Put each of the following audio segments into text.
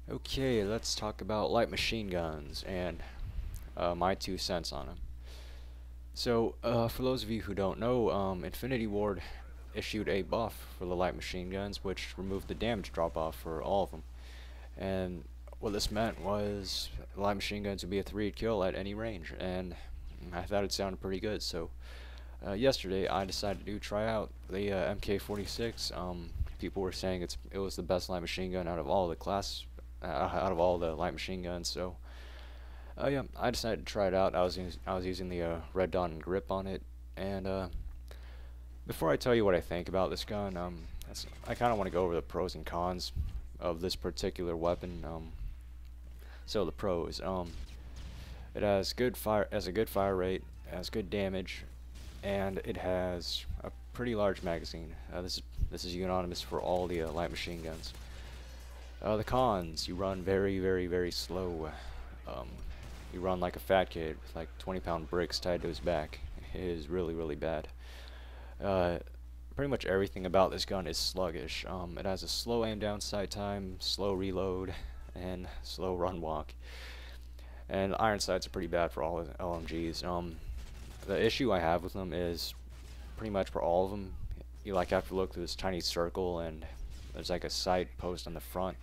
Okay, let's talk about light machine guns and my 2 cents on them. So, for those of you who don't know, Infinity Ward issued a buff for the light machine guns, which removed the damage drop-off for all of them. And what this meant was light machine guns would be a 3-hit kill at any range, and I thought it sounded pretty good. So, yesterday I decided to try out the MK46. People were saying it was the best light machine gun out of all the out of all the light machine guns. So, yeah, I decided to try it out. I was using the Red Dawn grip on it, and before I tell you what I think about this gun, I kind of want to go over the pros and cons of this particular weapon. So the pros, it has a good fire rate, has good damage, and it has a pretty large magazine. This is unanimous for all the light machine guns. The cons, you run very slow. Um, you run like a fat kid with like 20-pound bricks tied to his back. It is really bad. Uh, Pretty much everything about this gun is sluggish. It has a slow aim down sight time, slow reload, and slow run walk. And iron sights are pretty bad for all the LMGs. The issue I have with them is pretty much for all of them, you like have to look through this tiny circle, and there's like a sight post on the front,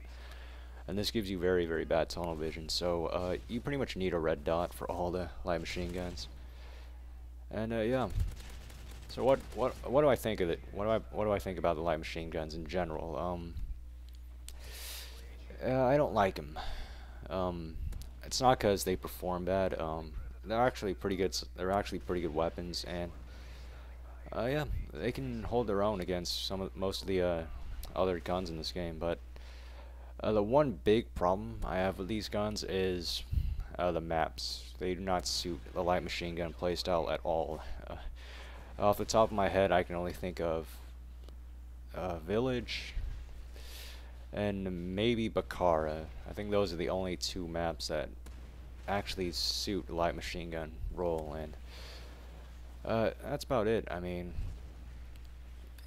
and this gives you very bad tunnel vision. So you pretty much need a red dot for all the light machine guns. And yeah. So what do I think of it? What do I think about the light machine guns in general? I don't like them. It's not because they perform bad. They're actually pretty good. They're actually pretty good weapons, and yeah, they can hold their own against most of the other guns in this game. But the one big problem I have with these guns is the maps. They do not suit the light machine gun playstyle at all. Off the top of my head, I can only think of Village and maybe Bakara. I think those are the only two maps that actually suit the light machine gun role, and that's about it. I mean,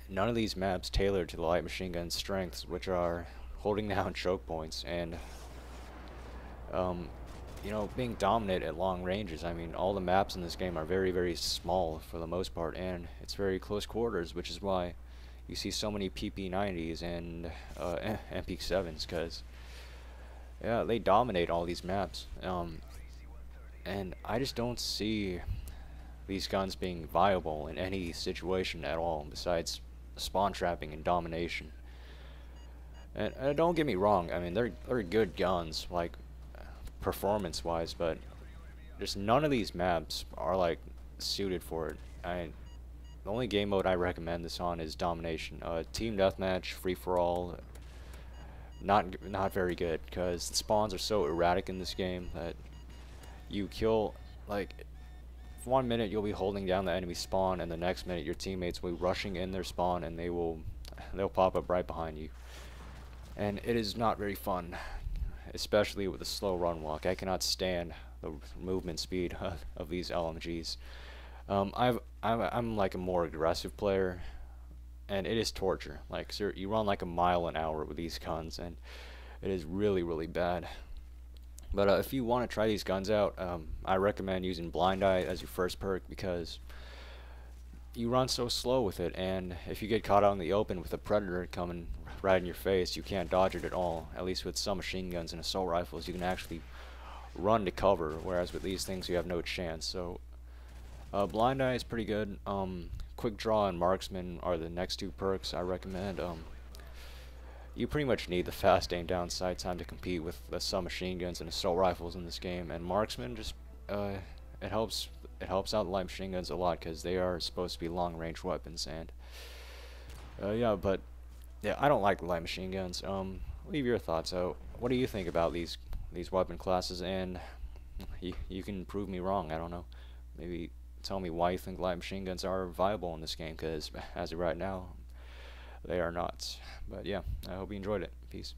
none of these maps tailor to the light machine gun's strengths, which are holding down choke points and you know, being dominant at long ranges. I mean, all the maps in this game are very small for the most part, and it's very close quarters, which is why you see so many PP90s and MP7s, because yeah, they dominate all these maps. And I just don't see these guns being viable in any situation at all, besides spawn trapping and domination. And don't get me wrong, I mean, they're good guns, like performance-wise, but just none of these maps are like suited for it. The only game mode I recommend this on is domination. Team deathmatch, free-for-all, not very good, because the spawns are so erratic in this game that you kill, like, 1 minute you'll be holding down the enemy spawn, and the next minute your teammates will be rushing in their spawn, and they'll pop up right behind you. And it is not very fun, especially with a slow run walk. I cannot stand the movement speed of these LMGs. I'm like a more aggressive player, and it is torture. Like, sir, you run like a mile an hour with these guns, and it is really bad. But if you want to try these guns out, I recommend using Blind Eye as your first perk, because you run so slow with it, and if you get caught out in the open with a predator coming right in your face, you can't dodge it at all. At least with some machine guns and assault rifles, you can actually run to cover, whereas with these things you have no chance. So Blind Eye is pretty good. Quick Draw and Marksman are the next two perks I recommend. You pretty much need the fast aim down sight time to compete with the submachine guns and assault rifles in this game, and Marksman just it helps out the light machine guns a lot, because they are supposed to be long range weapons. And yeah, but yeah, I don't like the light machine guns. Leave your thoughts out. What do you think about these weapon classes? And you can prove me wrong. I don't know. Maybe tell me why you think light machine guns are viable in this game, because as of right now, they are not. But yeah, I hope you enjoyed it. Peace.